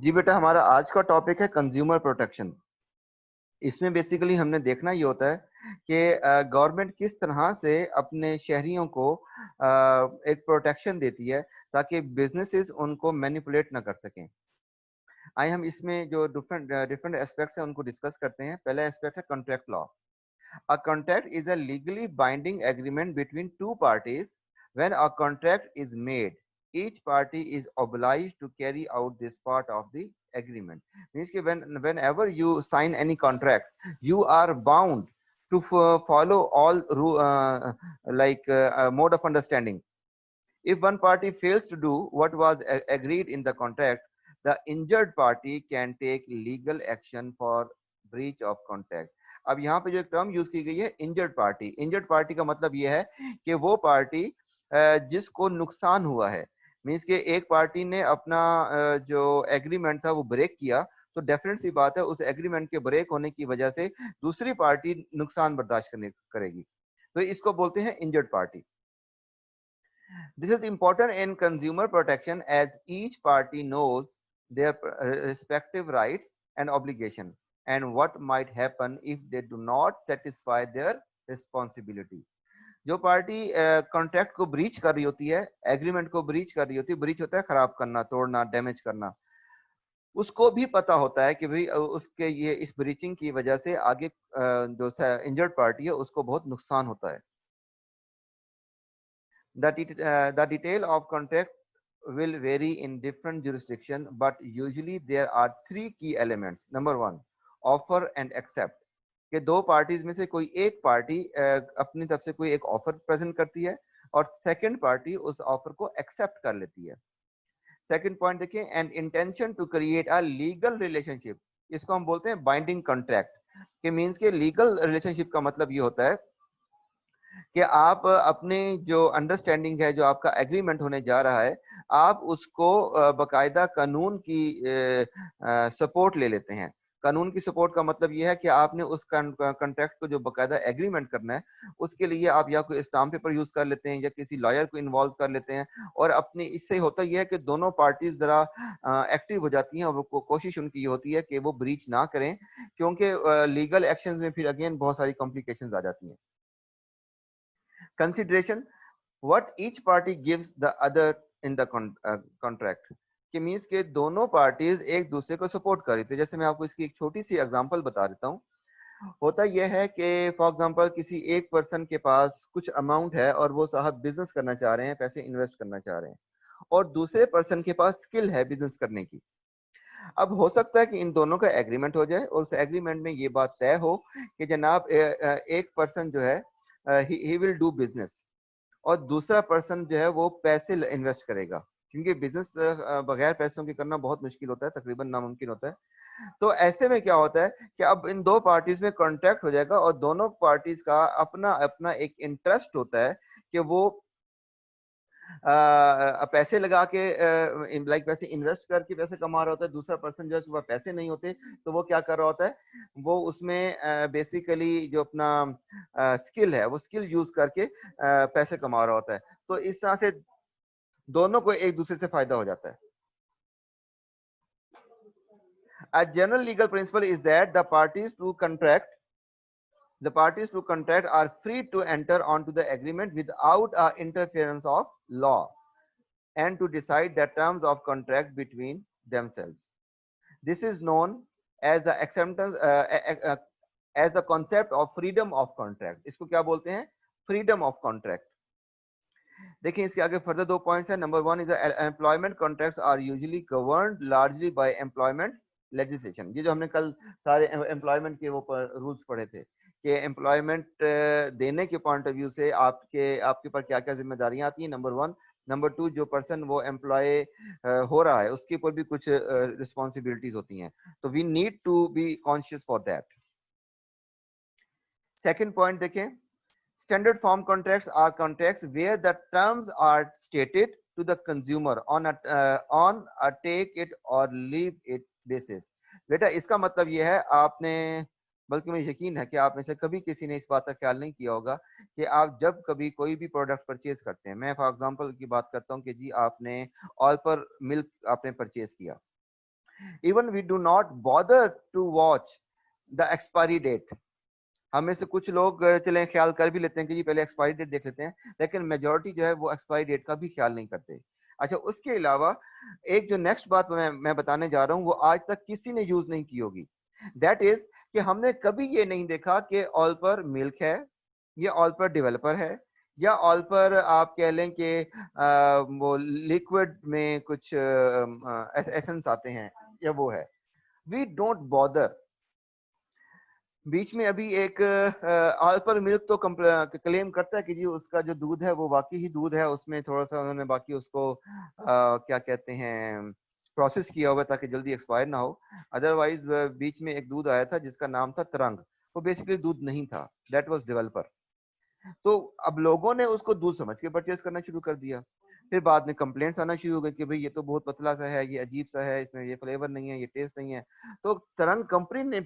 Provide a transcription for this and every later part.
जी बेटा, हमारा आज का टॉपिक है कंज्यूमर प्रोटेक्शन। इसमें बेसिकली हमने देखना ये होता है कि गवर्नमेंट किस तरह से अपने शहरियों को एक प्रोटेक्शन देती है ताकि बिजनेसेस उनको मैनिपुलेट ना कर सकें। आइए हम इसमें जो डिफरेंट डिफरेंट एस्पेक्ट्स हैं उनको डिस्कस करते हैं। पहला एस्पेक्ट है contract law. A contract is a legally binding agreement between two parties. When a contract is made, each party is obliged to carry out this part of the agreement. Means कि whenever you sign any contract, you are bound to follow all mode of understanding. If one party fails to do what was agreed in the contract, the injured party can take legal action for breach of contract. अब यहाँ पे जो एक term use की गई है injured party. Injured party का मतलब ये है कि वो पार्टी जिसको नुकसान हुआ है। मीन्स के एक पार्टी ने अपना जो एग्रीमेंट था वो ब्रेक किया, तो डेफिनेट सी बात है उस एग्रीमेंट के ब्रेक होने की वजह से दूसरी पार्टी नुकसान बर्दाश्त करने करेगी, तो इसको बोलते हैं injured party. This is important in consumer protection as each party knows their respective rights and obligation and what might happen if they do not satisfy their responsibility. जो पार्टी कॉन्ट्रैक्ट को ब्रीच कर रही होती है, agreement को breach कर रही होती है, ब्रीच होता है खराब करना, तोड़ना, डैमेज करना, उसको भी पता होता है कि भाई उसके ये इस ब्रीचिंग की वजह से आगे जो इंजर्ड पार्टी है उसको बहुत नुकसान होता है। The detail of contract will vary in different jurisdictions, but usually there are three key elements. Number one, offer and accept. कि दो पार्टीज में से कोई एक पार्टी अपनी तरफ से कोई एक ऑफर प्रेजेंट करती है और सेकंड पार्टी उस ऑफर को एक्सेप्ट कर लेती है। सेकंड पॉइंट देखिए, an intention to create a legal relationship. इसको हम बोलते हैं बाइंडिंग कॉन्ट्रैक्ट। कि मींस के लीगल रिलेशनशिप का मतलब ये होता है कि आप अपने जो अंडरस्टैंडिंग है, जो आपका एग्रीमेंट होने जा रहा है, आप उसको बकायदा कानून की सपोर्ट ले लेते हैं। कानून की सपोर्ट का मतलब यह है कि आपने उस कॉन्ट्रैक्ट को जो बकायदा एग्रीमेंट करना है उसके लिए आप या कोई स्टाम्प पेपर यूज कर लेते हैं या किसी लॉयर को इन्वॉल्व कर लेते हैं, और अपने इससे होता यह है कि दोनों पार्टीज जरा एक्टिव हो जाती हैं और वो कोशिश उनकी ये होती है कि वो ब्रीच ना करें, क्योंकि लीगल एक्शन में फिर अगेन बहुत सारी कॉम्प्लिकेशंस आ जाती हैं। Consideration, what each party gives the other in the contract। कि मीन्स के दोनों पार्टीज एक दूसरे को सपोर्ट कर रही थी। जैसे मैं आपको इसकी एक छोटी सी एग्जांपल बता देता हूँ। होता यह है कि फॉर एग्जांपल किसी एक पर्सन के पास कुछ अमाउंट है और वो साहब बिजनेस करना चाह रहे हैं, पैसे इन्वेस्ट करना चाह रहे हैं, और दूसरे पर्सन के पास स्किल है बिजनेस करने की। अब हो सकता है कि इन दोनों का एग्रीमेंट हो जाए और उस एग्रीमेंट में ये बात तय हो कि जनाब एक पर्सन जो है ही विल डू बिजनेस और दूसरा पर्सन जो है वो पैसे इन्वेस्ट करेगा, क्योंकि बिजनेस बगैर पैसों के करना बहुत मुश्किल होता है, तकरीबन नामुमकिन होता है। तो ऐसे में क्या होता है कि अब इन दो पार्टीज में कॉन्ट्रैक्ट हो जाएगा और दोनों पार्टीज का अपना अपना एक इंटरेस्ट होता है कि वो पैसे लगा के लाइक पैसे इन्वेस्ट करके पैसे कमा रहा होता है, दूसरा पर्सन जो है उसके पास पैसे नहीं होते, तो वो क्या कर रहा होता है, वो उसमें बेसिकली जो अपना स्किल है वो स्किल यूज करके पैसे कमा रहा होता है। तो इस तरह से दोनों को एक दूसरे से फायदा हो जाता है। A general legal principle is that the parties to contract are free to enter onto the agreement without interference of law and to decide the terms of contract between themselves. This is known as the acceptance as the concept of freedom of contract। इसको क्या बोलते हैं? Freedom of contract. देखिए इसके आगे further दो points हैं। Number one is employment contracts are usually governed largely by employment legislation. ये जो हमने कल सारे एम्प्लॉयमेंट के वो रूल्स पढ़े थे कि एम्प्लॉयमेंट देने के पॉइंट ऑफ व्यू से आपके आपके ऊपर क्या क्या जिम्मेदारियां आती हैं, नंबर वन। नंबर टू, जो पर्सन वो एम्प्लॉय हो रहा है उसके ऊपर भी कुछ रिस्पॉन्सिबिलिटीज होती हैं, तो we need to be conscious for that. Second point देखें, standard form contracts are contracts where the terms are stated to the consumer on a take it or leave it basis। बेटा इसका मतलब यह है, आपने बल्कि मुझे यकीन है कि आप में से कभी किसी ने इस बात का ख्याल नहीं किया होगा कि आप जब कभी कोई भी प्रोडक्ट परचेज करते हैं, मैं फॉर एग्जांपल की बात करता हूं कि जी आपने ऑल पर मिल्क आपने परचेज किया, even we do not bother to watch the expiry date. हमें से कुछ लोग चले ख्याल कर भी लेते हैं कि जी पहले एक्सपायरी डेट देख लेते हैं, लेकिन मेजोरिटी जो है वो एक्सपायरी डेट का भी ख्याल नहीं करते। अच्छा, उसके अलावा एक जो नेक्स्ट बात मैं बताने जा रहा हूँ वो आज तक किसी ने यूज नहीं की होगी। दैट इज कि हमने कभी ये नहीं देखा कि ऑल पर मिल्क है, या ऑल पर डेवलपर है, या ऑल पर आप कह लें कि वो लिक्विड में कुछ एसेंस आते हैं, या वो है। We don't bother. बीच में अभी एक अल्पर मिल्क तो क्लेम करता है कि जी उसका जो दूध है वो वाकई ही दूध है, उसमें थोड़ा सा उन्होंने बाकी उसको क्या कहते हैं प्रोसेस किया हुआ ताकि जल्दी एक्सपायर ना हो। अदरवाइज बीच में एक दूध आया था जिसका नाम था तरंग, वो बेसिकली दूध नहीं था, दैट वाज डेवलपर। तो अब लोगों ने उसको दूध समझ के परचेज करना शुरू कर दिया। फिर बाद में कंप्लेंट्स आना शुरू हो गए कि भाई ये तो बहुत पतला सा है, ये अजीब सा है, इसमें ये फ्लेवर नहीं है, ये टेस्ट नहीं है। तो तरंग कंपनी ने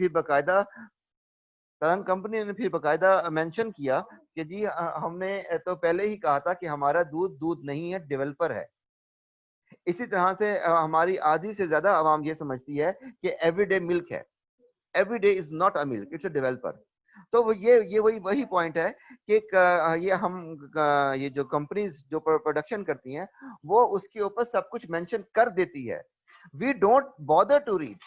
फिर बकायदा मेंशन किया कि जी हमने तो पहले ही कहा था कि हमारा दूध दूध नहीं है, डेवलपर है। इसी तरह से हमारी आधी से ज्यादा आवाम ये समझती है कि एवरीडे मिल्क है। Everyday is not a milk, it's a developer. तो वो ये वही वही पॉइंट है कि ये हम ये जो कंपनीज जो प्रोडक्शन करती हैं वो उसके ऊपर सब कुछ मेंशन कर देती है। We don't bother to read.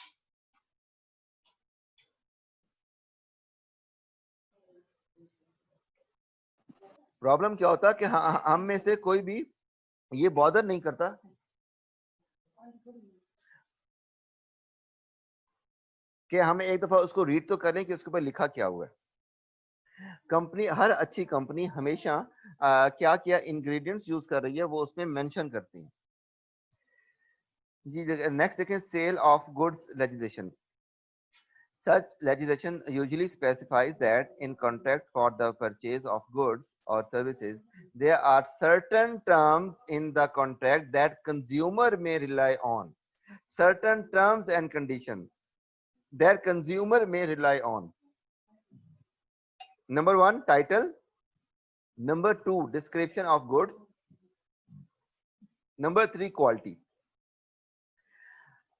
Problem क्या होता है कि हम में से कोई भी ये बॉदर नहीं करता कि हमें एक दफा उसको रीड तो करें कि उसके ऊपर लिखा क्या हुआ है। कंपनी, हर अच्छी कंपनी हमेशा क्या क्या इंग्रेडिएंट्स यूज कर रही है वो उसमें मेंशन करती है। जी, नेक्स्ट देखें, sale of goods legislation. Such legislation usually specifies that in contract for the purchase of goods or services, there are certain terms in the contract that consumer may rely on. Certain terms and conditions that consumer may rely on. Number one, title. Number two, description of goods. Number three, quality.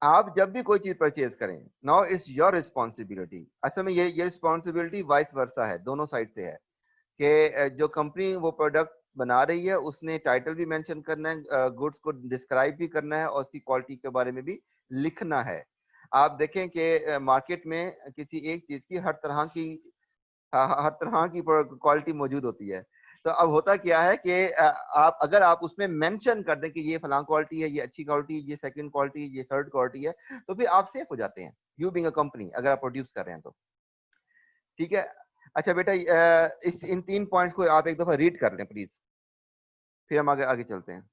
आप जब भी कोई चीज purchase करें, now it's your responsibility. असल में ये responsibility vice versa है, दोनों साइड से है कि जो कंपनी वो प्रोडक्ट बना रही है उसने टाइटल भी मेंशन करना है, गुड्स को डिस्क्राइब भी करना है, और उसकी क्वालिटी के बारे में भी लिखना है। आप देखें कि मार्केट में किसी एक चीज की हर तरह की क्वालिटी मौजूद होती है। तो अब होता क्या है कि आप अगर आप उसमें मेंशन कर दें कि ये फलां क्वालिटी है, ये अच्छी क्वालिटी, ये सेकंड क्वालिटी, ये थर्ड क्वालिटी है, तो फिर आप सेफ हो जाते हैं, यू बीइंग अ कंपनी, अगर आप प्रोड्यूस कर रहे हैं तो। ठीक है। अच्छा बेटा, इस इन तीन पॉइंट्स को आप एक दफा रीड कर लें प्लीज, फिर हम आगे आगे चलते हैं।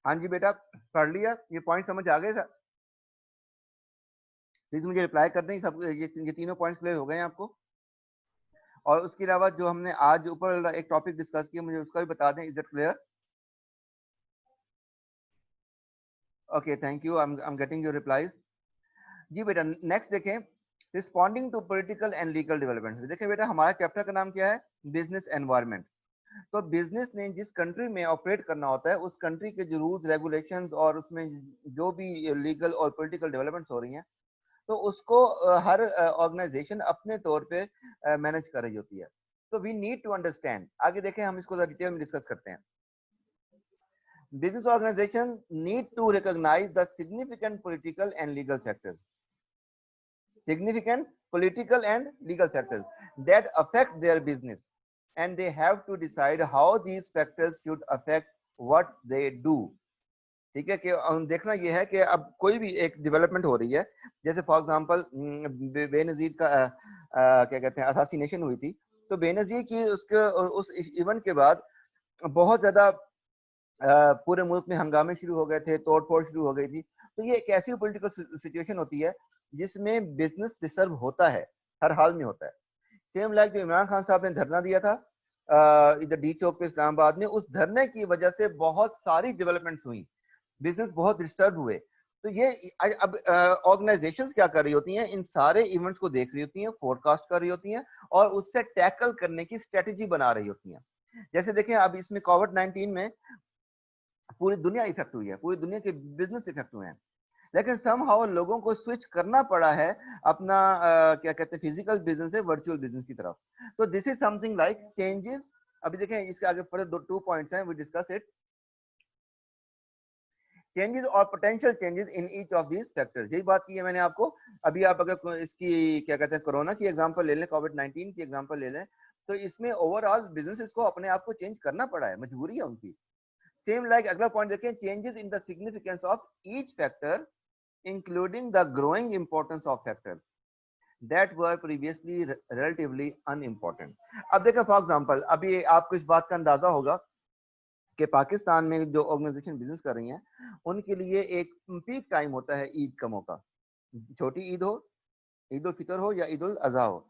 हाँ जी बेटा, पढ़ लिया, ये पॉइंट समझ आ गए सर? प्लीज मुझे रिप्लाई कर दें, सब ये तीनों पॉइंट्स क्लियर हो गए हैं आपको? और उसके अलावा जो हमने आज ऊपर एक टॉपिक डिस्कस किया, मुझे उसका भी बता दें, is it clear? Okay, thank you, I am getting your replies. जी बेटा, नेक्स्ट देखें, responding to political and legal development. देखें बेटा, हमारा चैप्टर का नाम क्या है? Business environment. तो बिजनेस ने जिस कंट्री में ऑपरेट करना होता है उस कंट्री के जो रूल्स रेगुलेशंस और उसमें जो भी लीगल और पॉलिटिकल डेवलपमेंट्स हो रही हैं, तो उसको हर ऑर्गेनाइजेशन अपने तौर पे मैनेज कर रही होती है। तो वी नीड टू अंडरस्टैंड, आगे देखें, हम इसको डिटेल में डिस्कस करते हैं। Business organizations need to recognize the significant political and legal factors that affect their business, and they have to decide how these factors should affect what they do. ठीक है कि देखना यह है कि अब कोई भी एक डेवलपमेंट हो रही है, जैसे फॉर एग्जांपल बेनजीर का क्या कहते हैं असासिनेशन हुई थी, तो बेनजीर की उसके उस इवेंट के बाद बहुत ज्यादा पूरे मुल्क में हंगामे शुरू हो गए थे, तोड़ फोड़ शुरू हो गई थी। तो ये एक ऐसी पॉलिटिकल सिचुएशन होती है जिसमें बिजनेस डिस्टर्ब होता है, हर हाल में होता है। सेम लाइक जो इमरान खान साहब ने धरना दिया था इधर डी चौक पे इस्लामाबाद में, उस धरने की वजह से बहुत सारी डेवलपमेंट्स हुई, बिजनेस बहुत डिस्टर्ब हुए। तो ये अब ऑर्गेनाइजेशंस क्या कर रही होती हैं, इन सारे इवेंट्स को देख रही होती हैं, फोरकास्ट कर रही होती हैं, और उससे टैकल करने की स्ट्रेटेजी बना रही होती हैं। जैसे देखें अब इसमें कोविड-19 में पूरी दुनिया इफेक्ट हुई है, पूरी दुनिया के बिजनेस इफेक्ट हुए हैं, लेकिन समहाउ लोगों को स्विच करना पड़ा है अपना क्या कहते हैं फिजिकल बिजनेस से वर्चुअल बिजनेस की तरफ। तो this is something like changes. अभी देखें इसके आगे फर्दर दो 2 पॉइंट्स हैं, वी डिस्कस इट। चेंजेस और potential changes in each of these factors, यही बात की है मैंने आपको। अभी आप अगर इसकी क्या कहते हैं कोरोना की एग्जांपल ले लें, कोविड-19 की एग्जांपल ले लें, तो इसमें ओवरऑल बिजनेसेस को अपने आप को चेंज करना पड़ा है, मजबूरी है उनकी। सेम लाइक अगला पॉइंट देखें, changes in the significance of each factor including the growing importance of factors that were previously relatively unimportant। अब देखें फॉर एग्जांपल, अभी आपको इस बात का अंदाजा होगा कि पाकिस्तान में जो ऑर्गेनाइजेशन बिजनेस कर रही हैं उनके लिए एक पीक टाइम होता है ईद का मौका, छोटी ईद हो, ईद उल फितर हो या ईद उल अजहा हो।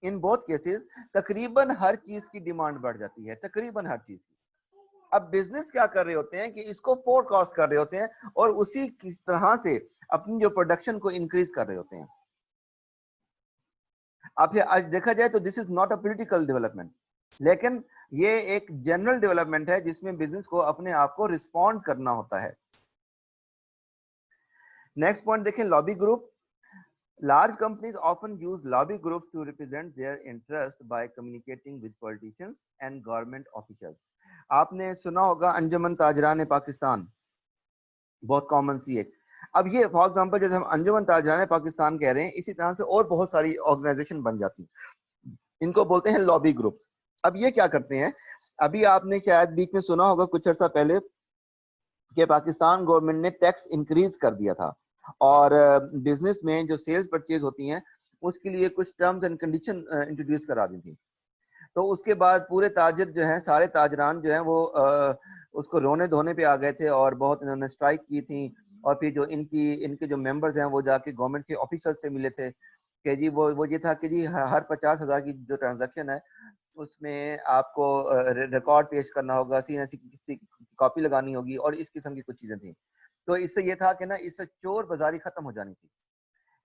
इन बोथ केसेस तकरीबन हर चीज की डिमांड बढ़ जाती है, तकरीबन हर चीज की। अब बिजनेस क्या कर रहे होते हैं कि इसको फोरकास्ट कर रहे होते हैं और उसी की तरह से अपनी जो प्रोडक्शन को इंक्रीज कर रहे होते हैं। अब आज देखा जाए तो this is not a political development, लेकिन ये एक जनरल डेवलपमेंट है जिसमें बिजनेस को अपने आप को रिस्पॉन्ड करना होता है। नेक्स्ट पॉइंट देखें, lobby group. Large companies often use lobby groups to represent their interest by communicating with politicians and government officials. आपने सुना होगा अंजुमन ताजरान पाकिस्तान, बहुत कॉमन सी एक। अब ये फॉर एग्जांपल जैसे हम अंजुमन ताजरान पाकिस्तान कह रहे हैं, इसी तरह से और बहुत सारी ऑर्गेनाइजेशन बन जाती हैं, इनको बोलते हैं लॉबी ग्रुप। अब ये क्या करते हैं, अभी आपने शायद बीच में सुना होगा कुछ अर्सा पहले कि पाकिस्तान गवर्नमेंट ने टैक्स इंक्रीज कर दिया था और बिजनेस में जो सेल्स परचेज होती हैं उसके लिए कुछ टर्म्स एंड कंडीशन इंट्रोड्यूस करा दी थी। तो उसके बाद पूरे ताजिर जो हैं, सारे ताजरान जो हैं वो उसको रोने धोने पे आ गए थे और बहुत इन्होंने स्ट्राइक की थी। और फिर जो इनके जो मेंबर्स हैं वो जाके गवर्नमेंट के ऑफिशियल से मिले थे कि जी वो ये था कि जी हर 50,000 की जो ट्रांजैक्शन है उसमें आपको रिकॉर्ड पेश करना होगा, सीएनसी की किसी कॉपी लगानी होगी और इस किस्म की कुछ चीजें थी। तो इससे ये था कि ना इससे चोर बाजारी खत्म हो जानी थी।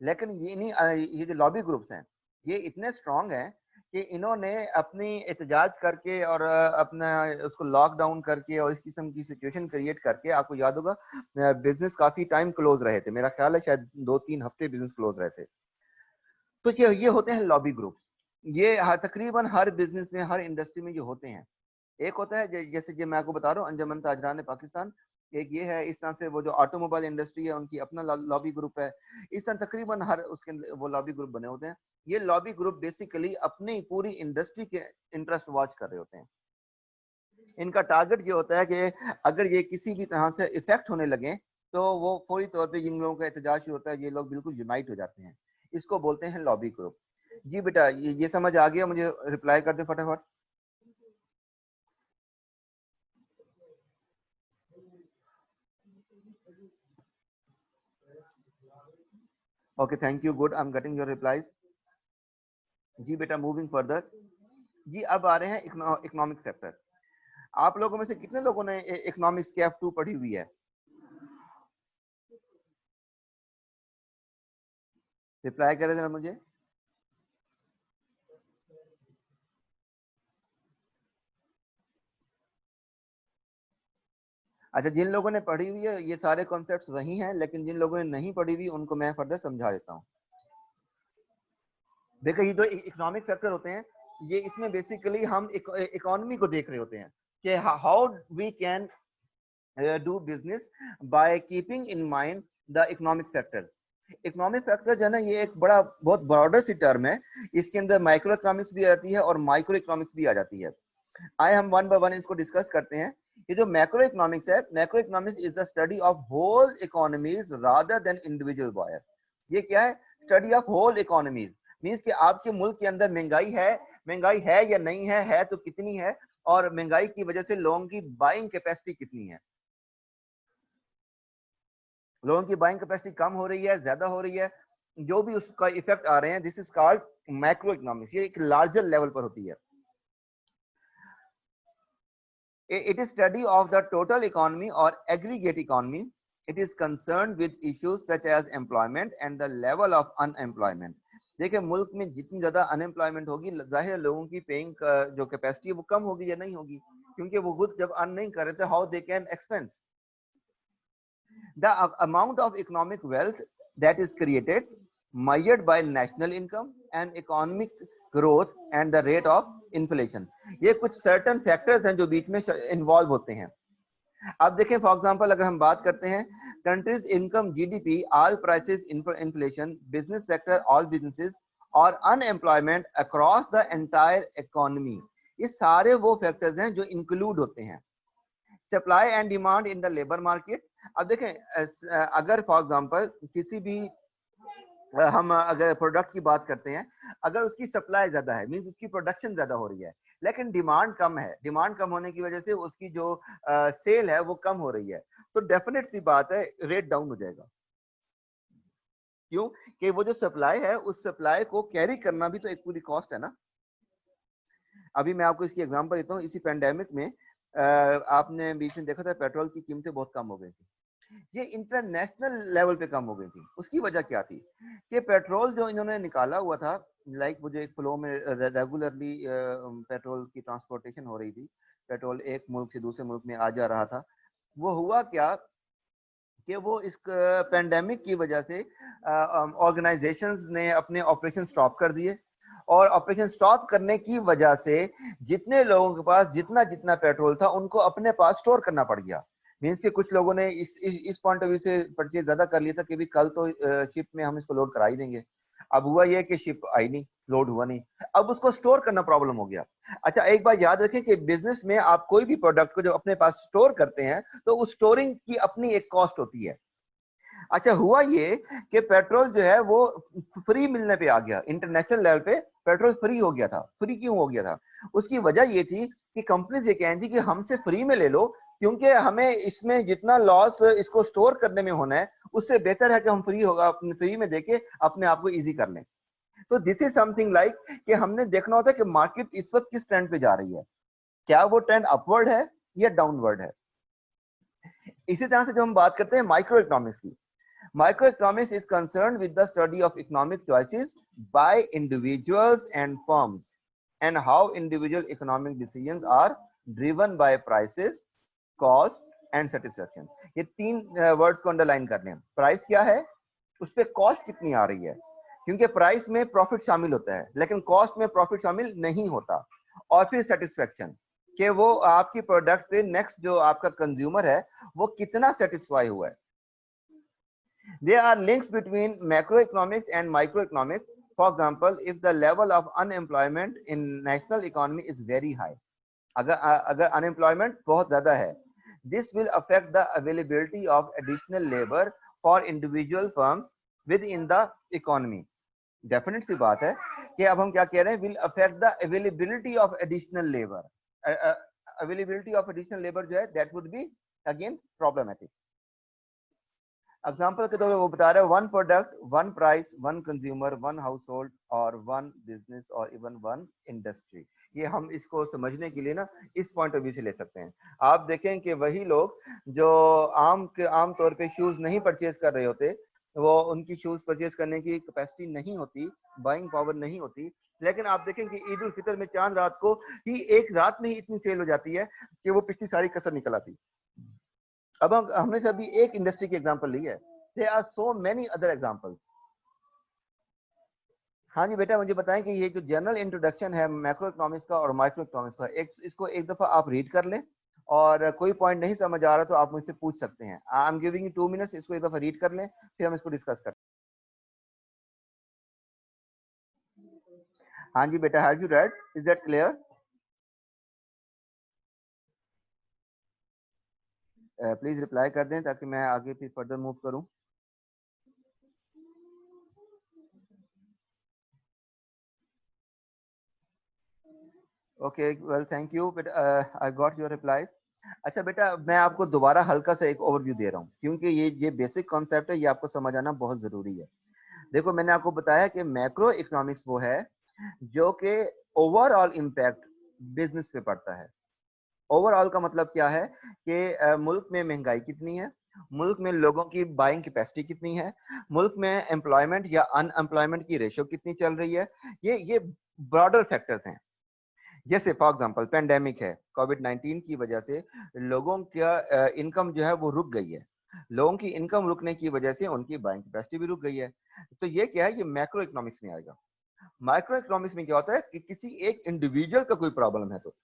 लेकिन ये नहीं, ये जो लॉबी ग्रुप्स हैं ये इतने स्ट्रांग हैं कि इन्होंने अपनी एहतजाज करके और अपना उसको लॉकडाउन करके और इस किस्म की सिचुएशन क्रिएट करके, आपको याद होगा बिजनेस काफी टाइम क्लोज रहे थे, मेरा ख्याल है शायद 2-3 हफ्ते बिजनेस क्लोज रहे थे। तो ये होते हैं लॉबी ग्रुप्स। ये तकरीबन हर बिजनेस में, हर इंडस्ट्री में ये होते हैं। एक होता है जैसे जो मैं आपको बता रहा हूँ अंजुमन ताजरान पाकिस्तान, एक ये है। इस तरह से वो जो ऑटोमोबाइल इंडस्ट्री है उनकी अपना लॉबी ग्रुप है। इस तरह तकरीबन हर उसके वो लॉबी ग्रुप बने होते हैं। ये लॉबी ग्रुप बेसिकली अपनी पूरी इंडस्ट्री के इंटरेस्ट वॉच कर रहे होते हैं। इनका टारगेट ये होता है कि अगर ये किसी भी तरह से इफेक्ट होने लगे तो वो फौरी तौर पे जिन लोगों का एहतजाज शुरू होता है ये लोग बिल्कुल यूनाइट हो जाते हैं। इसको बोलते हैं लॉबी ग्रुप। जी बेटा, ये समझ आ गया, मुझे रिप्लाई कर दे फटाफट। Okay, thank you, good, I am getting your replies. जी बेटा, मूविंग फर्दर। जी अब आ रहे हैं इकोनॉमिक फैक्टर। आप लोगों में से कितने लोगों ने इकोनॉमिक्स के F2 पढ़ी हुई है? रिप्लाई करें जरा मुझे। अच्छा, जिन लोगों ने पढ़ी हुई है ये सारे कॉन्सेप्ट्स वही हैं, लेकिन जिन लोगों ने नहीं पढ़ी हुई उनको मैं फर्दर समझा देता हूँ। देखो, ये जो इकोनॉमिक फैक्टर होते हैं ये इसमें बेसिकली हम इकोनॉमी को देख रहे होते हैं कि how we can do business by keeping in mind the economic factors. Economic factor जो है ना ये एक बड़ा बहुत ब्रॉडर सी टर्म है। इसके अंदर माइक्रो इकोनॉमिक्स भी आती है और माइक्रो इकोनॉमिक्स भी आ जाती है। आए हम वन बाय वन इसको डिस्कस करते हैं। ये जो मैक्रो इकोनॉमिक्स है, macroeconomics is the study of whole economies rather than individual buyer. ये क्या है? Study of whole economies. Means कि आपके मुल्क के अंदर महंगाई है या नहीं है तो कितनी है, और महंगाई की वजह से लोगों की बाइंग कैपेसिटी कितनी है। लोगों की बाइंग कैपेसिटी कम हो रही है, ज्यादा हो रही है, जो भी उसका इफेक्ट आ रहे हैं, this is called macro economics. ये एक लार्जर लेवल पर होती है। It is study of the total economy or aggregate economy. It is concerned with issues such as employment and the level of unemployment. देखिए मुल्क में जितनी ज्यादा अनएम्प्लॉयमेंट होगी, जाहिर है लोगों की पेइंग जो कैपेसिटी है वो कम होगी या नहीं होगी, क्योंकि वो खुद जब अर्न नहीं कर रहे थे, how they can expense the amount of economic wealth that is created measured by national income and economic growth and the rate of inflation. ये कुछ certain factors हैं जो बीच में इन्वॉल्व होते हैं. अब देखें फॉर एग्जांपल अगर हम बात करते हैं countries income, GDP, all prices, inflation, business sector, all businesses और unemployment across the entire economy, ये सारे वो फैक्टर्स हैं जो इंक्लूड होते हैं. Supply and demand in the labour market. अब देखें अगर फॉर एग्जांपल किसी भी हम अगर प्रोडक्ट की बात करते हैं, अगर उसकी सप्लाई ज्यादा है मींस उसकी प्रोडक्शन ज्यादा हो रही है, लेकिन डिमांड कम है, डिमांड कम होने की वजह से उसकी जो सेल है वो कम हो रही है, तो डेफिनेट सी बात है रेट डाउन हो जाएगा. क्यों? कि वो जो सप्लाई है उस सप्लाई को कैरी करना भी तो एक पूरी कॉस्ट है ना. अभी मैं आपको इसकी एग्जांपल देता हूँ. इसी पेंडेमिक में आपने बीच में देखा था पेट्रोल की कीमतें बहुत कम हो गई थी. ये इंटरनेशनल लेवल पे कम हो गई थी. उसकी वजह क्या थी कि पेट्रोल जो इन्होंने निकाला हुआ था, लाइक वो जो एक फ्लो में रेगुलरली पेट्रोल की ट्रांसपोर्टेशन हो रही थी, पेट्रोल एक मुल्क से दूसरे मुल्क में आ जा रहा था, वो हुआ क्या कि वो इस पेंडेमिक की वजह से ऑर्गेनाइजेशंस ने अपने ऑपरेशन स्टॉप कर दिए, और ऑपरेशन स्टॉप करने की वजह से जितने लोगों के पास जितना जितना पेट्रोल था उनको अपने पास स्टोर करना पड़ गया. मींस के कुछ लोगों ने इस पॉइंट ऑफ व्यू से परचेज ज्यादा कर लिया था कि भी कल तो शिप में हम इसको लोड करा ही देंगे. अब हुआ ये कि शिप आई नहीं, लोड हुआ नहीं, अब उसको स्टोर करना प्रॉब्लम हो गया. अच्छा एक बात याद रखें कि बिजनेस में आप कोई भी प्रोडक्ट को जब अपने पास स्टोर करते हैं तो उस स्टोरिंग की अपनी एक कॉस्ट होती है. अच्छा हुआ ये कि पेट्रोल जो है वो फ्री मिलने पे आ गया, इंटरनेशनल लेवल पे पेट्रोल फ्री हो गया था. फ्री क्यों हो गया था? उसकी वजह ये थी कि कंपनीज ये कह रही थी कि हमसे फ्री में ले लो, क्योंकि हमें इसमें जितना लॉस इसको स्टोर करने में होना है उससे बेहतर है कि हम फ्री होगा अपने फ्री में देके अपने आप को इजी कर लें. तो दिस इज समथिंग लाइक कि हमने देखना होता है कि मार्केट इस वक्त किस ट्रेंड पे जा रही है, क्या वो ट्रेंड अपवर्ड है या डाउनवर्ड है. इसी तरह से जब हम बात करते हैं माइक्रो इकोनॉमिक्स की, microeconomics is concerned with the study of economic choices by individuals and firms and how individual economic decisions are driven by prices, cost and satisfaction. ये तीन वर्ड्स को अंडरलाइन कर लें. प्राइस क्या है, उस पे कॉस्ट कितनी आ रही है, क्योंकि प्राइस में प्रॉफिट शामिल होता है लेकिन कॉस्ट में प्रॉफिट शामिल नहीं होता. और फिर सेटिस्फेक्शन, कि वो आपकी प्रोडक्ट से नेक्स्ट जो आपका कंज्यूमर है वो कितना सेटिस्फाई हुआ है. There are links between macroeconomics and microeconomics. For example, if the level of unemployment in national economy is very high, अगर unemployment बहुत ज़्यादा है, this will affect the availability of additional labor for individual firms within the economy. Definite सी बात है कि अब हम क्या कह रहे हैं, will affect the availability of additional labor. Availability of additional labor जो है that would be again problematic. Example के तौर पे वो बता रहे हैं one product, one price, one consumer, one house hold और वन बिजनेस और इवन वन इंडस्ट्री. ये हम इसको समझने के लिए ना इस पॉइंट ऑफ व्यू से ले सकते हैं. आप देखें कि वही लोग जो आम तौर पे शूज नहीं परचेज कर रहे होते, वो उनकी शूज परचेज करने की कैपेसिटी नहीं होती, बाइंग पावर नहीं होती, लेकिन आप देखें कि ईद उल फितर में चांद रात को ही एक रात में ही इतनी सेल हो जाती है कि वो पिछली सारी कसर निकल आती. अब हमने से अभी एक इंडस्ट्री की एग्जांपल ली है, there are so many other examples. हाँ जी बेटा, मुझे बताएं कि ये जो जनरल इंट्रोडक्शन है मैक्रो इकोनॉमिक्स का और माइक्रो इकोनॉमिक्स का, एक इसको एक दफा आप रीड कर लें, और कोई पॉइंट नहीं समझ आ रहा तो आप मुझसे पूछ सकते हैं. I am giving you 2 minutes, इसको एक दफा रीड कर लें फिर हम इसको डिस्कस करते हैं. हाँ जी बेटा, have you read, is that clear? Please reply कर दें ताकि मैं आगे फिर फर्दर मूव करूं. Okay well thank you, but I got your replies. अच्छा बेटा, मैं आपको दोबारा हल्का सा एक ओवरव्यू दे रहा हूँ क्योंकि ये बेसिक कॉन्सेप्ट है, ये आपको समझ आना बहुत जरूरी है. देखो मैंने आपको बताया कि मैक्रो इकोनॉमिक्स वो है जो कि ओवरऑल इम्पैक्ट बिजनेस पे पड़ता है. ओवरऑल का मतलब क्या है कि मुल्क में महंगाई कितनी है, मुल्क में लोगों की बाइंग कैपेसिटी कितनी है, मुल्क में एम्प्लॉयमेंट या अनएम्प्लॉयमेंट की रेशियो कितनी चल रही है। ये ब्रॉडर फैक्टर्स हैं। जैसे फॉर एग्जांपल पेंडेमिक है, कोविड 19 की वजह से लोगों का इनकम जो है वो रुक गई है। लोगों की इनकम रुकने की वजह से उनकी बाइंग कैपेसिटी भी रुक गई है। तो ये क्या है, ये मैक्रो इकोनॉमिक्स में आएगा। माइक्रो इकोनॉमिक्स में क्या होता है कि किसी एक इंडिविजुअल का कोई प्रॉब्लम है तो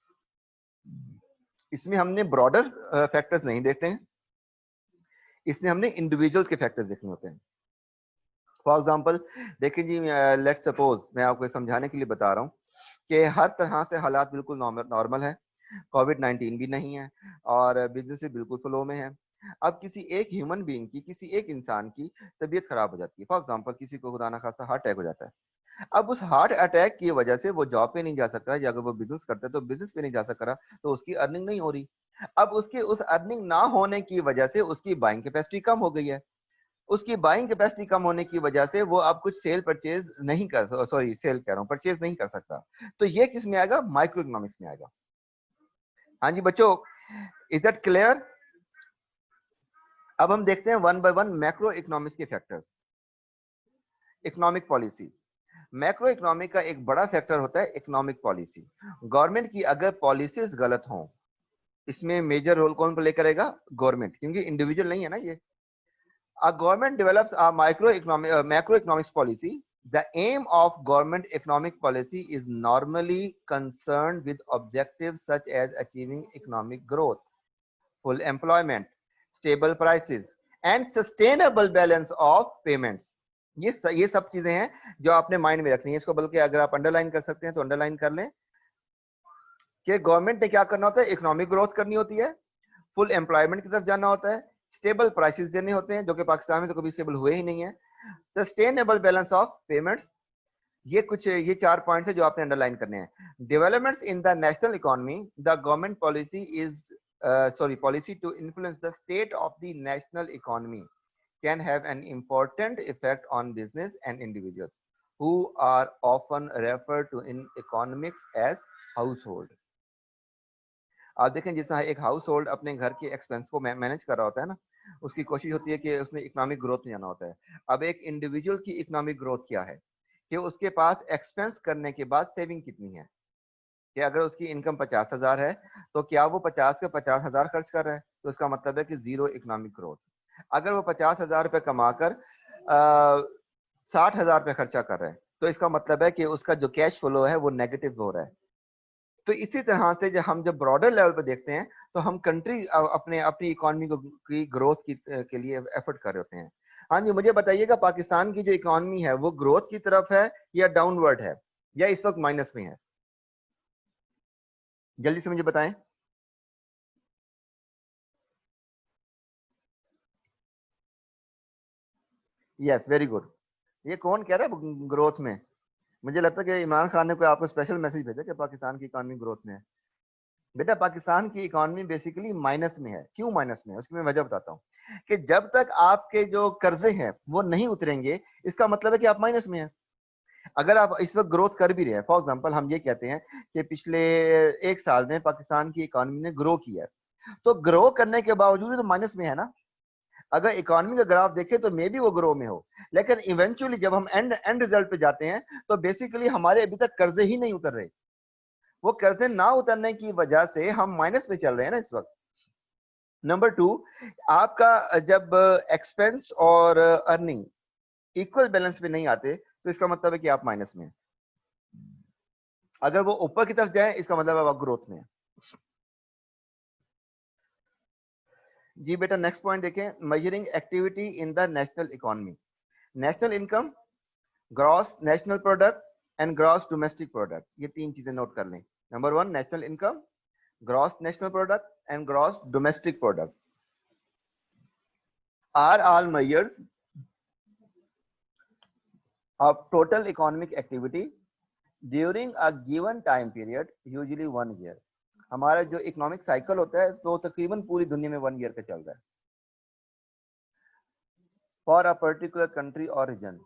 इसमें हमने ब्रॉडर फैक्टर्स नहीं देखते हैं, इसमें हमने इंडिविजुअल के फैक्टर्स देखने होते हैं। फॉर एग्जांपल देखिए जी, लेट्स सपोज मैं आपको समझाने के लिए बता रहा हूँ कि हर तरह से हालात बिल्कुल नॉर्मल है, कोविड 19 भी नहीं है और बिजनेस भी बिल्कुल फ्लो में है। अब किसी एक ह्यूमन बीइंग की, किसी एक इंसान की तबीयत खराब हो जाती है, फॉर एग्जांपल किसी को खुदा ना खास्ता हार्ट अटैक हो जाता है। अब उस हार्ट अटैक की वजह से वो जॉब पे नहीं जा सकता, या अगर वो बिजनेस करता है तो बिजनेस पे नहीं जा सक रहा, तो उसकी अर्निंग नहीं हो रही। अब उसकी उस अर्निंग ना होने की वजह से उसकी बाइंग कैपेसिटी कम हो गई है। उसकी बाइंग कैपेसिटी कम होने की वजह से वो अब कुछ सेल परचेज नहीं कर, सॉरी सेल कह रहा हूँ, परचेज नहीं कर सकता। तो ये किस में आएगा, माइक्रो इकोनॉमिक्स में आएगा। हाँ जी बच्चों, इज दैट क्लियर? अब हम देखते हैं one by one macro economics के factors. Economic policy, macro economic का एक बड़ा फैक्टर होता है इकोनॉमिक पॉलिसी। गवर्नमेंट की अगर पॉलिसीज गलत हों, इसमें मेजर रोल कौन प्ले करेगा, गवर्नमेंट, क्योंकि इंडिविजुअल नहीं है ना ये। A government develops a macroeconomics policy. The aim of government economic policy is normally concerned with objectives such as achieving economic growth, full employment, stable prices, and sustainable balance of payments. ये सब चीजें हैं जो आपने mind में रखनी है। इसको बल्कि अगर आप अंडरलाइन कर सकते हैं तो अंडरलाइन कर लें कि गवर्नमेंट ने क्या करना होता है, इकोनॉमिक ग्रोथ करनी होती है, फुल एम्प्लॉयमेंट की तरफ जाना होता है, स्टेबल प्राइसेस देने होते हैं जो कि पाकिस्तान में तो कभी स्टेबल हुए ही नहीं है, सस्टेनेबल बैलेंस ऑफ पेमेंट्स। ये 4 पॉइंट्स है जो आपने अंडरलाइन करने हैं। Developments in the national economy, the government policy is policy to influence the state of the national economy can have an important effect on business and individuals who are often referred to in economics as household. आप देखें जैसा एक house hold अपने घर के expense को manage कर रहा होता है ना, उसकी कोशिश होती है कि उसने इकोनॉमिक ग्रोथ में जाना होता है। अब एक इंडिविजुअल की इकोनॉमिक ग्रोथ क्या है कि उसके पास एक्सपेंस करने के बाद सेविंग कितनी है। कि अगर उसकी इनकम 50,000 है तो क्या वो 50 के 50,000 खर्च कर रहा है, तो उसका मतलब है कि जीरो इकोनॉमिक ग्रोथ। अगर वो 50,000 रुपए कमाकर 60,000 रुपए खर्चा कर रहा है तो इसका मतलब है कि उसका जो कैश फ्लो है वो नेगेटिव हो रहा है। तो इसी तरह से जब हम ब्रॉडर लेवल पे देखते हैं तो हम कंट्री अपने अपनी इकोनॉमी की ग्रोथ के लिए एफर्ट कर रहे होते हैं। हाँ जी मुझे बताइएगा, पाकिस्तान की जो इकोनॉमी है वो ग्रोथ की तरफ है या डाउनवर्ड है या इस वक्त माइनस में है, जल्दी से मुझे बताएं। Yes very good. ये कौन कह रहा है ग्रोथ में? मुझे लगता है कि इमरान खान ने कोई आपको स्पेशल मैसेज भेजा कि पाकिस्तान की इकोनॉमी ग्रोथ में है। बेटा पाकिस्तान की इकोनॉमी बेसिकली माइनस में है। क्यों माइनस में है उसकी मैं वजह बताता हूँ कि जब तक आपके जो कर्जे हैं वो नहीं उतरेंगे इसका मतलब है कि आप माइनस में हैं। अगर आप इस वक्त ग्रोथ कर भी रहे हैं, फॉर एग्जांपल हम ये कहते हैं कि पिछले 1 साल में पाकिस्तान की इकोनॉमी ने ग्रो किया है, तो ग्रो करने के बावजूद तो माइनस में है ना। अगर इकोनॉमी का ग्राफ देखें तो मे बी वो ग्रो में हो, लेकिन इवेंचुअली जब हम एंड एंड रिजल्ट पे जाते हैं तो बेसिकली हमारे अभी तक कर्जे ही नहीं उतर रहे। वो कर्जे ना उतरने की वजह से हम माइनस में चल रहे हैं ना इस वक्त। नंबर टू, आपका जब एक्सपेंस और अर्निंग इक्वल बैलेंस पे नहीं आते तो इसका मतलब है कि आप माइनस में हैं। अगर वो ऊपर की तरफ जाए इसका मतलब आप ग्रोथ में है। जी बेटा नेक्स्ट पॉइंट देखें, measuring activity in the national economy. National income, gross national product and gross domestic product, ये 3 चीजें नोट कर लें। Number 1 national income, gross national product and gross domestic product are all measures of total economic activity during a given time period, usually 1 year। हमारा जो economic cycle होता है तो तकरीबन पूरी दुनिया में 1 ईयर का चल रहा है। For a particular country or region,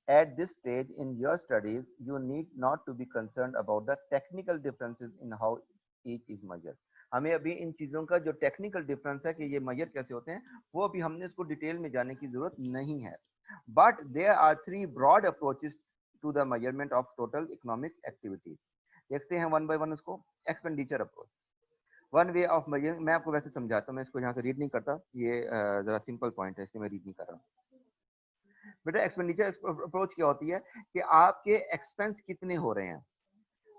at this stage in your studies, you need not to be concerned about the technical differences in how each is measured। हमें अभी इन चीजों का जो टेक्निकल डिफरेंस है कि ये मेजर कैसे होते हैं, वो अभी हमने इसको डिटेल में जाने की जरूरत नहीं है। But there are three broad approaches to the measurement of total economic activity. देखते हैं वन बाय वन उसको। Expenditure approach, one way of measuring. मैं आपको वैसे समझाता हूँ, मैं इसको यहाँ से रीड नहीं करता, ये जरा सिंपल पॉइंट है इसलिए मैं रीड नहीं कर रहा हूँ। बेटा एक्सपेंडिचर अप्रोच क्या होती है कि आपके एक्सपेंस कितने हो रहे हैं।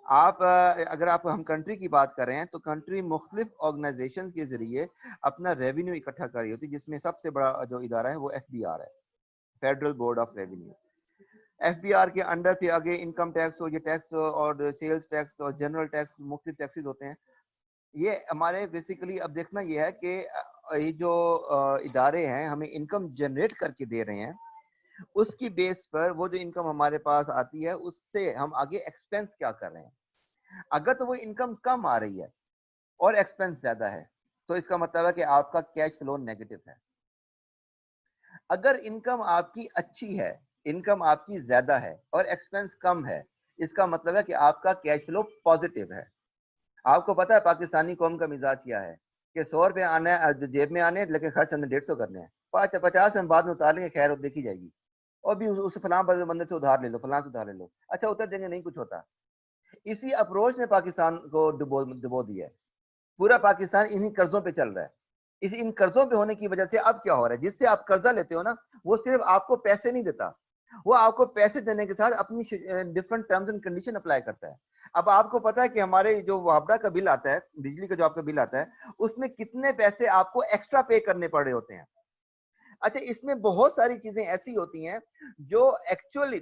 आप अगर आप हम कंट्री की बात कर रहे हैं तो कंट्री मुख्तलिफ ऑर्गेनाइजेशन के जरिए अपना रेवेन्यू इकट्ठा कर रही होती है, जिसमें सबसे बड़ा जो इदारा है वो एफबीआर है, federal board of revenue. FBR के अंडर फिर आगे इनकम टैक्स हो, ये टैक्स और सेल्स टैक्स और जनरल टैक्स, मुख्तलिफ टैक्सेस होते हैं। ये हमारे बेसिकली अब देखना ये है कि ये जो इदारे हैं हमें इनकम जनरेट करके दे रहे हैं, उसकी बेस पर वो जो इनकम हमारे पास आती है उससे हम आगे एक्सपेंस क्या कर रहे हैं। अगर तो वो इनकम कम आ रही है और एक्सपेंस ज्यादा है तो इसका मतलब है कि आपका कैश फ्लो नेगेटिव है। अगर इनकम आपकी अच्छी है, इनकम आपकी ज्यादा है और एक्सपेंस कम है, इसका मतलब है कि आपका कैश फ्लो पॉजिटिव है। आपको पता है पाकिस्तानी कौम का मिजाज क्या है कि 100 रुपए आने जेब में आने, लेकिन खर्च हमने 150 करने हैं। 50 हम बाद में उतार लेंगे, खैर देखी जाएगी। और भी उस फलां बंदे से उधार ले लो, फलां से उधार ले लो, अच्छा उतर देंगे, नहीं कुछ होता। इसी अप्रोच ने पाकिस्तान को डुबो डुबो दिया है। पूरा पाकिस्तान इन्हीं कर्जों पे चल रहा है। इस इन कर्जों पे होने की वजह से अब क्या हो रहा है, जिससे आप कर्जा लेते हो ना, वो सिर्फ आपको पैसे नहीं देता, वो आपको पैसे देने के साथ अपनी different terms and condition apply करता है। अब आपको पता है कि हमारे जो वापडा का बिल आता है, बिजली का जो आपका बिल आता है, उसमें कितने पैसे आपको एक्स्ट्रा पे करने पड़ रहे होते हैं। अच्छा, इसमें बहुत सारी चीजें ऐसी होती हैं जो एक्चुअली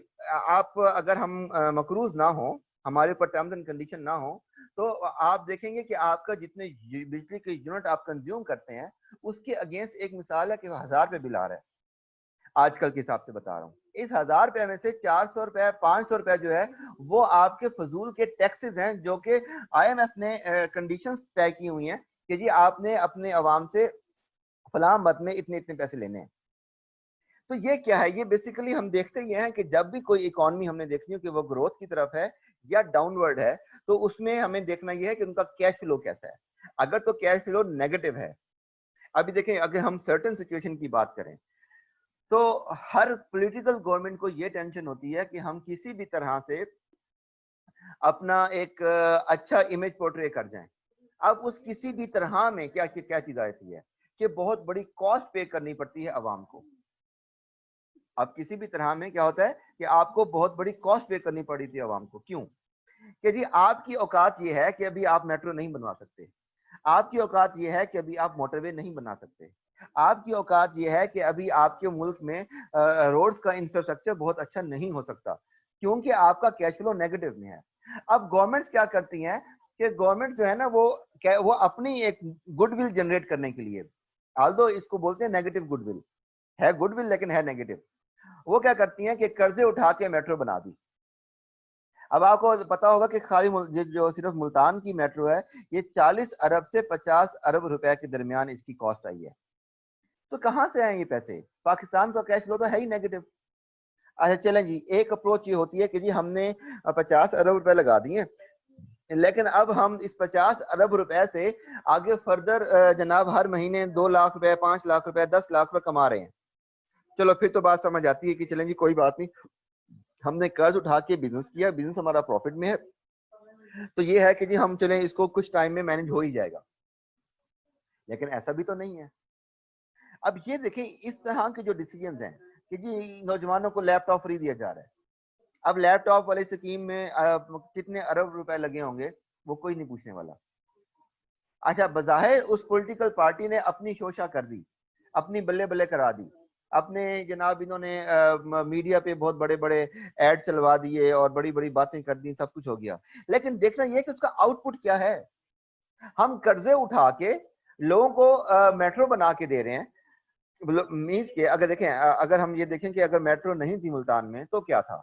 आप अगर हम मकरूज ना हो, हमारे ऊपर टर्म्स एंड कंडीशन ना हो, तो आप देखेंगे कि आपका जितने बिजली के यूनिट आप कंज्यूम करते हैं उसके अगेंस्ट एक मिसाल है कि 1000 रुपए बिल आ रहा है, आजकल के हिसाब से बता रहा हूँ। इस 1000 रुपए में से 400 रुपए 500 रुपए जो है वो आपके फजूल के टैक्सेस हैं, जो कि आईएमएफ ने कंडीशंस तय की हुई हैं कि जी आपने अपने अवाम से फलां मत में इतने इतने पैसे लेने हैं। तो ये क्या है, ये बेसिकली हम देखते ही हैं कि जब भी कोई इकोनॉमी हमने देखनी हो कि वो ग्रोथ की तरफ है या डाउनवर्ड है, तो उसमें हमें देखना ये है कि उनका कैश फ्लो कैसा है। अगर तो कैश फ्लो नेगेटिव है, अभी देखें अगर हम सर्टेन सिचुएशन की बात करें, तो हर पॉलिटिकल गवर्नमेंट को ये टेंशन होती है कि हम किसी भी तरह से अपना एक अच्छा इमेज पोर्ट्रे कर जाएं। अब उस किसी भी तरह में क्या क्या चीज आती है कि बहुत बड़ी कॉस्ट पे करनी पड़ती है अवाम को। अब किसी भी तरह में क्या होता है कि आपको बहुत बड़ी कॉस्ट पे करनी पड़ी थी अवाम को। क्यों? कि जी आपकी औकात ये है कि अभी आप मेट्रो नहीं बनवा सकते, आपकी औकात ये है कि अभी आप मोटरवे नहीं बना सकते, आपकी औकात ये है कि अभी आपके मुल्क में रोड्स का इंफ्रास्ट्रक्चर बहुत अच्छा नहीं हो सकता, क्योंकि आपका कैश फ्लो नेगेटिव में है। अब गवर्नमेंट्स क्या करती हैं कि गवर्नमेंट जो है ना वो अपनी एक गुडविल जनरेट करने के लिए, आल्दो इसको बोलते हैं नेगेटिव गुडविल, है गुडविल लेकिन है नेगेटिव। वो क्या करती हैं कि कर्जे उठा के मेट्रो बना दी। अब आपको पता होगा कि खाली जो सिर्फ मुल्तान की मेट्रो है, ये 40 अरब से 50 अरब रुपए के दरमियान इसकी कॉस्ट आई है। तो कहां से आए ये पैसे? पाकिस्तान का कैश फ्लो तो है ही नेगेटिव। अच्छा चलें जी, एक अप्रोच ये होती है कि जी हमने 50 अरब रुपए लगा दिए, लेकिन अब हम इस 50 अरब रुपए से आगे फर्दर जनाब हर महीने 2 लाख रुपए, 5 लाख रुपए, 10 लाख रुपए कमा रहे हैं। चलो फिर तो बात समझ आती है कि चलें जी कोई बात नहीं, हमने कर्ज उठा के बिजनेस किया, बिजनेस हमारा प्रॉफिट में है, तो ये है कि जी हम चलें इसको कुछ टाइम में मैनेज हो ही जाएगा। लेकिन ऐसा भी तो नहीं है। अब ये देखें इस तरह के जो डिसीजंस हैं कि जी नौजवानों को लैपटॉप फ्री दिया जा रहा है। अब लैपटॉप वाली स्कीम में कितने अरब रुपए लगे होंगे वो कोई नहीं पूछने वाला। अच्छा, बज़ाहिर उस पॉलिटिकल पार्टी ने अपनी शोशा कर दी, अपनी बल्ले बल्ले करा दी, अपने जनाब इन्होंने मीडिया पे बहुत बड़े बड़े एड चलवा दिए और बड़ी बड़ी बातें कर दी, सब कुछ हो गया। लेकिन देखना यह कि उसका आउटपुट क्या है। हम कर्जे उठा के लोगों को मेट्रो बना के दे रहे हैं। मीन्स के अगर देखें अगर हम ये देखें कि अगर मेट्रो नहीं थी मुल्तान में तो क्या था,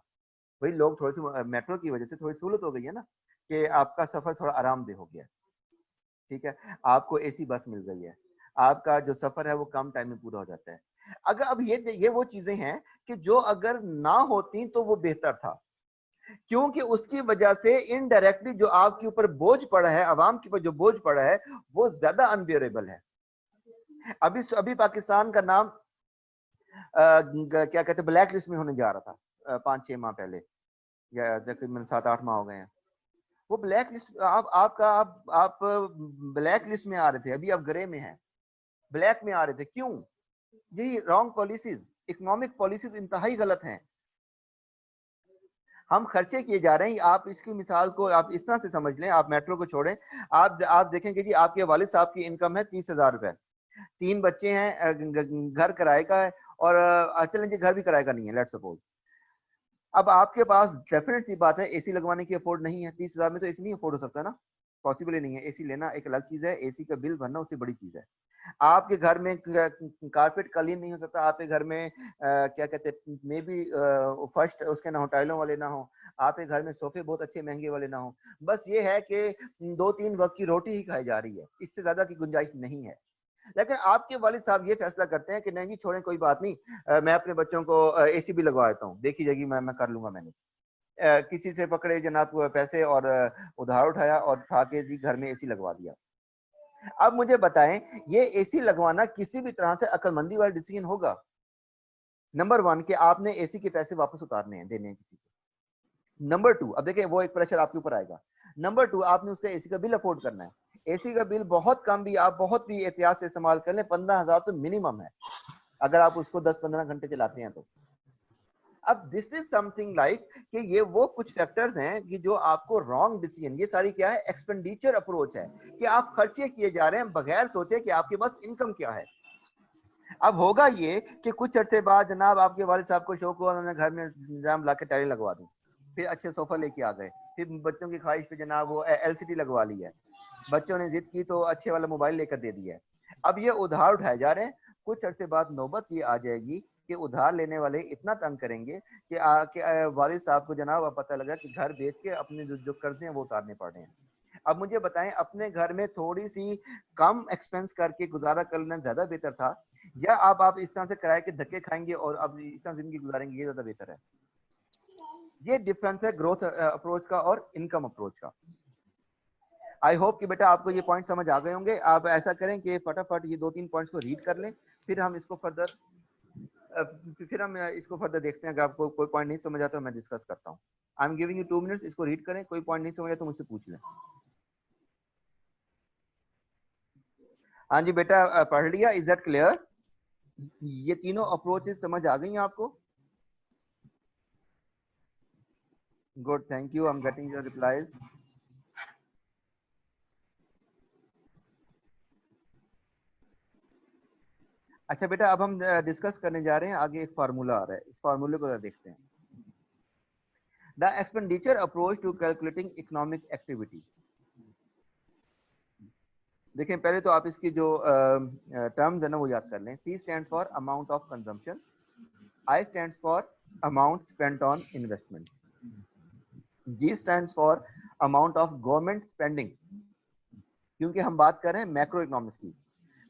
भाई लोग थोड़ी सी मेट्रो की वजह से थोड़ी सहूलत हो गई है ना, कि आपका सफर थोड़ा आरामदेह हो गया। ठीक है, आपको एसी बस मिल गई है, आपका जो सफर है वो कम टाइम में पूरा हो जाता है। अगर अब ये वो चीजें हैं कि जो अगर ना होती तो वो बेहतर था। क्योंकि उसकी वजह से इनडायरेक्टली जो आपके ऊपर बोझ पड़ा है, आवाम के ऊपर जो बोझ पड़ा है, वो ज्यादा अनबियरेबल है। अभी अभी पाकिस्तान का नाम क्या कहते हैं, ब्लैक लिस्ट में होने जा रहा था 5-6 माह पहले, या तकरीबन 7-8 माह हो गए हैं। वो ब्लैक लिस्ट आप ब्लैक लिस्ट में आ रहे थे, अभी आप ग्रे में हैं, ब्लैक में आ रहे थे, क्यों? यही रॉन्ग पॉलिसीज, इकोनॉमिक पॉलिसीज इंतहाई गलत हैं। हम खर्चे किए जा रहे हैं। आप इसकी मिसाल को आप इस तरह से समझ लें, आप मेट्रो को छोड़ें, आप देखेंगे जी आपके वालिद साहब की इनकम है 30,000 रुपए, 3 बच्चे हैं, घर किराए का है, और चलें जी घर भी किराए का नहीं है, लेट्स सपोज। अब आपके पास डेफिनेट सी बात है एसी लगवाने की अफोर्ड नहीं है, 30,000 में तो एसी नहीं अफोर्ड हो सकता ना, पॉसिबल ही नहीं है। एसी लेना एक अलग चीज है, एसी का बिल भरना उससे बड़ी चीज है। आपके घर में कारपेट कालीन नहीं हो सकता, आपके घर में क्या कहते हैं, मे बी फर्स्ट उसके ना हो, टाइलों वाले ना हो, आपके घर में सोफे बहुत अच्छे महंगे वाले ना हो। बस ये है कि 2-3 वक्त की रोटी ही खाई जा रही है, इससे ज्यादा की गुंजाइश नहीं है। लेकिन आपके वालिद साहब ये फैसला करते हैं कि नहीं जी छोड़ें, कोई बात नहीं, मैं अपने बच्चों को एसी भी लगवा देता हूँ, देखी जाएगी, मैं कर लूंगा मैंने। किसी से पकड़े जनाब पैसे और उधार उठाया और उठा के जी घर में एसी लगवा दिया। अब मुझे बताएं, ये एसी लगवाना किसी भी तरह से अक्लमंदी वाला डिसीजन होगा? नंबर 1 कि आपने एसी के पैसे वापस उतारने हैं, देने हैं किसी को। नंबर 2, अब देखिए वो एक प्रेशर आपके ऊपर आएगा। नंबर 2, आपने उसका एसी का बिल अफोर्ड करना है। एसी का बिल बहुत कम भी, आप बहुत भी एहतियात से इस्तेमाल कर लें, 15,000 तो मिनिमम है, अगर आप उसको 10-15 घंटे चलाते हैं तो। अब दिस इज समथिंग लाइक कि ये वो कुछ फैक्टर्स हैं कि जो आपको रॉन्ग डिसीजन, ये सारी क्या है, एक्सपेंडिचर अप्रोच है, कि आप खर्चे किए जा रहे हैं बगैर सोचे कि आपके पास इनकम क्या है। अब होगा ये कि कुछ अरसे बाद जनाब आपके वालिद साहब को शौक हुआ, उन्होंने घर में जाम ला के टाइलें लगवा दी, फिर अच्छे सोफा लेके आ गए, फिर बच्चों की ख्वाहिश पे जनाब वो एलसीडी लगवा ली है, बच्चों ने जिद की तो अच्छे वाला मोबाइल लेकर दे दिया है। अब ये उधार उठाए जा रहे हैं। कुछ अरसे बाद नौबत ये आ जाएगी कि उधार लेने वाले इतना तंग करेंगे कि वालिद साहब को जनाब अब पता लगा कि घर बेच के अपने जो कर्जे हैं वो उतारने पड़ रहे हैं। अब मुझे बताएं, अपने घर में थोड़ी सी कम एक्सपेंस करके गुजारा करना ज्यादा बेहतर था, या आप इस तरह से किराए के धक्के खाएंगे और अब इस तरह जिंदगी गुजारेंगे, ये ज्यादा बेहतर है? ये डिफरेंस है ग्रोथ अप्रोच का और इनकम अप्रोच का। आई होप कि बेटा आपको ये पॉइंट समझ आ गए होंगे। आप ऐसा करें कि फटाफट ये 2-3 पॉइंट्स को रीड कर लें, फिर हम इसको फर्दर देखते हैं। अगर आपको कोई पॉइंट नहीं समझ आता तो मैं डिस्कस करता हूँ। I am giving you 2 minutes, इसको रीड करें, कोई पॉइंट नहीं समझ आता तो मुझसे पूछ लें। हाँ जी बेटा, पढ़ लिया? Is that clear? ये तीनों अप्रोचेस समझ आ गई हैं आपको? Good, thank you, I am getting your replies. अच्छा बेटा, अब हम डिस्कस करने जा रहे हैं आगे, एक फार्मूला आ रहा है, इस फार्मूले को देखते हैं। The expenditure approach to calculating economic activity. देखें, पहले तो आप इसकी जो टर्म्स है ना वो याद कर लें। C stands for amount of consumption, I stands for amount spent on investment, G stands for amount of government spending, क्योंकि हम बात कर रहे हैं मैक्रो इकोनॉमिक्स की,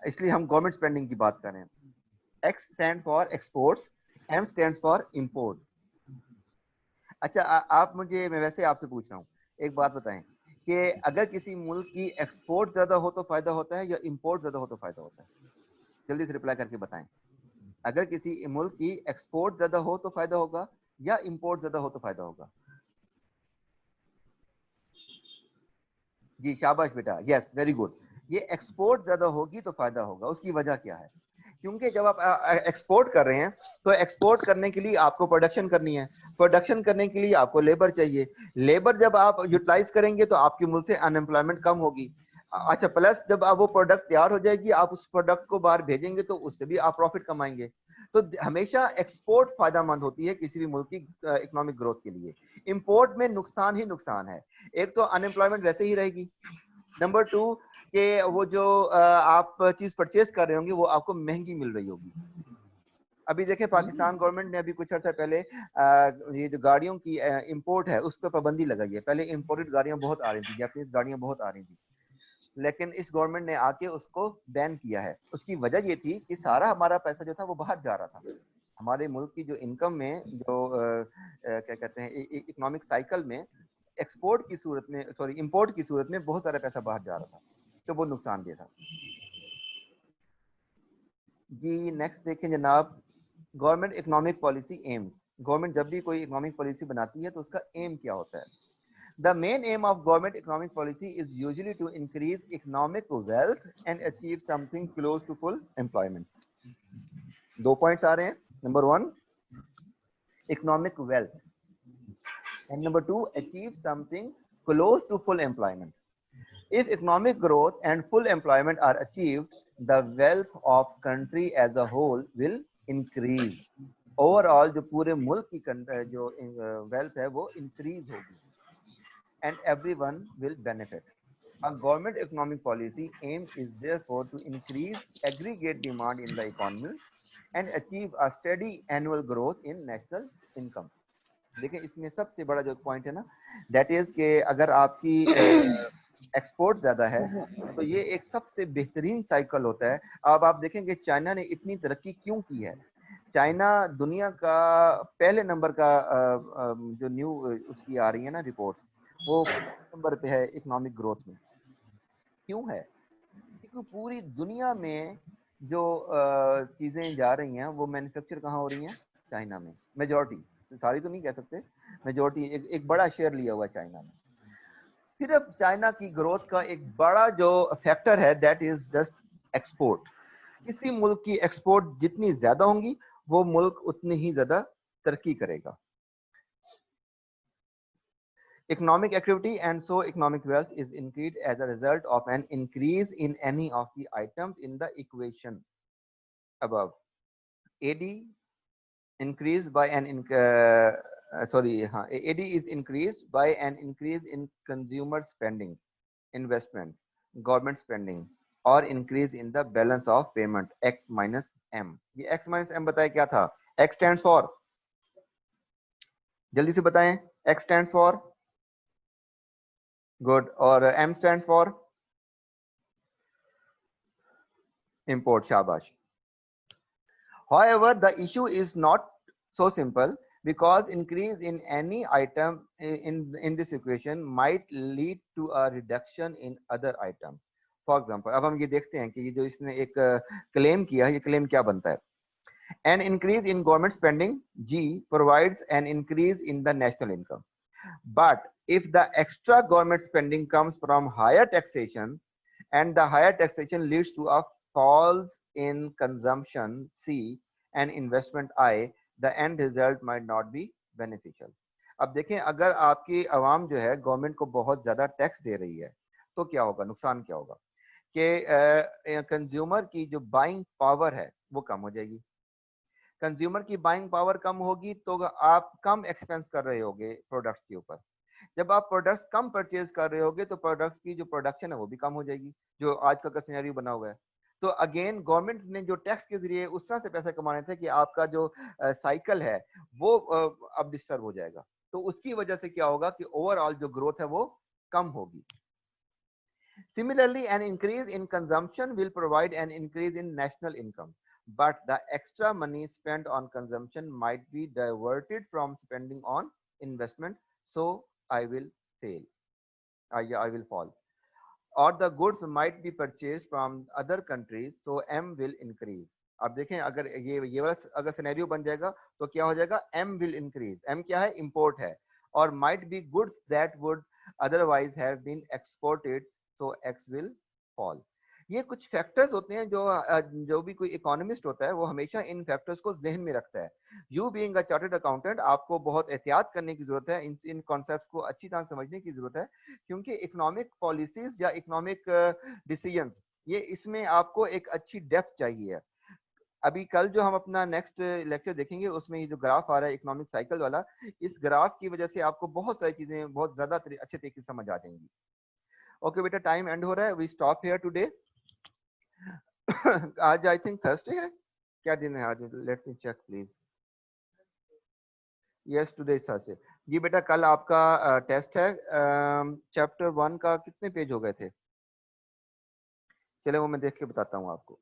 इसलिए हम गवर्नमेंट स्पेंडिंग की बात कर रहे हैं। X stand for exports, M stands for import. अच्छा, आप मुझे, मैं वैसे आपसे पूछ रहा हूँ, एक बात बताएं कि अगर किसी मुल्क की एक्सपोर्ट ज्यादा हो तो फायदा होता है या इंपोर्ट ज्यादा हो तो फायदा होता है? जल्दी से रिप्लाई करके बताएं। अगर किसी मुल्क की एक्सपोर्ट ज्यादा हो तो फायदा होगा या इंपोर्ट ज्यादा हो तो फायदा होगा? जी शाबाश बेटा, यस वेरी गुड। ये एक्सपोर्ट ज्यादा होगी तो फायदा होगा। उसकी वजह क्या है? क्योंकि जब आप एक्सपोर्ट कर रहे हैं तो एक्सपोर्ट करने के लिए आपको प्रोडक्शन करनी है, प्रोडक्शन करने के लिए आपको लेबर चाहिए, लेबर जब आप यूटिलाइज करेंगे तो आपके मुल्क से अनएम्प्लॉयमेंट कम होगी। अच्छा, प्लस जब आप वो प्रोडक्ट तैयार हो जाएगी, आप उस प्रोडक्ट को बाहर भेजेंगे तो उससे भी आप प्रॉफिट कमाएंगे। तो हमेशा एक्सपोर्ट फायदा मंद होती है किसी भी मुल्क की इकोनॉमिक ग्रोथ के लिए। इंपोर्ट में नुकसान ही नुकसान है। एक तो अनएम्प्लॉयमेंट वैसे ही रहेगी, नंबर 2 कि वो जो आप चीज परचेज कर रहे होंगे वो आपको महंगी मिल रही होगी। अभी देखें, पाकिस्तान गवर्नमेंट ने अभी कुछ अर्सा पहले ये जो गाड़ियों की इंपोर्ट है उस पर पाबंदी लगाई है। पहले इंपोर्टेड गाड़ियां बहुत आ रही थी, जापानीज गाड़ियां बहुत आ रही थी, लेकिन इस गवर्नमेंट ने आके उसको बैन किया है। उसकी वजह ये थी कि सारा हमारा पैसा जो था वो बाहर जा रहा था। हमारे मुल्क की जो इनकम में जो क्या कहते हैं इकोनॉमिक साइकिल में एक्सपोर्ट की सूरत में, सॉरी इंपोर्ट की सूरत में बहुत सारा पैसा बाहर जा रहा था, तो वो नुकसानदेह था जी। नेक्स्ट देखें जनाब, government economic policy AIIMS. Government जब भी कोई इकोनॉमिक पॉलिसी बनाती है तो उसका एम क्या होता है? The main aim of government economic policy is usually to increase economic wealth and achieve something close to full employment. दो पॉइंट्स आ रहे हैं, number one economic wealth and number two achieve something close to full employment. If economic growth and full employment are achieved, the wealth of country as a whole will increase. Overall जो पूरे मुल्क की जो wealth है वो increase होगी and everyone will benefit. A government economic policy aim is therefore to increase aggregate demand in the economy and achieve a steady annual growth in national income. देखिए इसमें सबसे बड़ा जो पॉइंट है ना, दैट इज कि अगर आपकी एक्सपोर्ट ज्यादा है तो ये एक सबसे बेहतरीन साइकिल होता है। अब आप देखेंगे चाइना ने इतनी तरक्की क्यों की है। चाइना दुनिया का पहले नंबर का जो न्यू उसकी आ रही है ना रिपोर्ट, वो नंबर पे है इकोनॉमिक ग्रोथ में। क्यों है? क्योंकि पूरी दुनिया में जो चीजें जा रही हैं वो मैन्युफैक्चर कहाँ हो रही हैं? चाइना में। मेजॉरिटी, सारी तो नहीं कह सकते, मेजॉरिटी एक बड़ा शेयर लिया हुआ है चाइना ने। सिर्फ चाइना की ग्रोथ का एक बड़ा जो फैक्टर है दैट इज जस्ट एक्सपोर्ट। किसी मुल्क की एक्सपोर्ट जितनी ज्यादा होंगी वो मुल्क उतनी ही ज्यादा तरक्की करेगा। Economic activity and so economic wealth is increased as a result of an increase in any of the items in the equation above. AD increased by an AD is increased by an increase in consumer spending, investment, government spending, or increase in the balance of payment X minus M. ये X minus M बताए क्या था? X stands for, जल्दी से बताएं, X stands for good और M stands for import, शाबाश। However, the issue is not so simple because increase in any item in this equation might lead to a reduction in other items. For example, अब हम ये देखते हैं कि ये जो इसने एक क्लेम किया, ये क्लेम क्या बनता है? An increase in government spending G provides an increase in the national income. But if the extra government spending comes from higher taxation and the higher taxation leads to a falls in consumption C and investment I, the end result might not be beneficial. अब देखें अगर आपकी आवाम जो है government को बहुत ज्यादा tax दे रही है तो क्या होगा, नुकसान क्या होगा कि कंज्यूमर की जो बाइंग पावर है वो कम हो जाएगी। कंज्यूमर की बाइंग पावर कम होगी तो आप कम एक्सपेंस कर रहे होगे प्रोडक्ट्स के ऊपर। जब आप प्रोडक्ट्स कम परचेज कर रहे होगे तो प्रोडक्ट्स की जो प्रोडक्शन है वो भी कम हो जाएगी, जो आजकल का सिनेरियो बना हुआ है। तो अगेन गवर्नमेंट ने जो टैक्स के जरिए उस तरह से पैसे कमाने थे कि आपका जो साइकिल है वो अब डिस्टर्ब हो जाएगा। तो उसकी वजह से क्या होगा कि ओवरऑल जो ग्रोथ है वो कम होगी। Similarly, an increase in consumption will provide an increase in national income, but the extra money spent on consumption might be diverted from spending on investment, so I will fail. I will fall. Or the goods might be purchased from other countries, so M will increase. अब देखें अगर ये वाला अगर scenario बन जाएगा तो क्या हो जाएगा? M will increase. M क्या है? Import है। और might be goods that would otherwise have been exported, so X will fall. ये कुछ फैक्टर्स होते हैं जो भी कोई इकोनॉमिस्ट होता है वो हमेशा इन फैक्टर्स को जहन में रखता है। You being a chartered accountant आपको बहुत एहतियात करने की जरूरत है, इन कॉन्सेप्ट्स को अच्छी तरह समझने की जरूरत है, क्योंकि इकोनॉमिक पॉलिसीज या इकोनॉमिक डिसीजंस ये इसमें आपको एक अच्छी डेप्थ चाहिए। अभी कल जो हम अपना नेक्स्ट लेक्चर देखेंगे उसमें ये जो ग्राफ आ रहा है इकोनॉमिक साइकिल वाला, इस ग्राफ की वजह से आपको बहुत सारी चीजें बहुत ज्यादा अच्छे तरीके से समझ आ जाएंगी। ओके बेटा, टाइम एंड हो रहा है, वी स्टॉप हियर टुडे। आज आई थिंक थर्सडे है, क्या दिन है आज? Let me check please. Yes, today Thursday. जी बेटा, कल आपका टेस्ट है। चैप्टर 1 का कितने पेज हो गए थे? चले वो मैं देख के बताता हूँ आपको।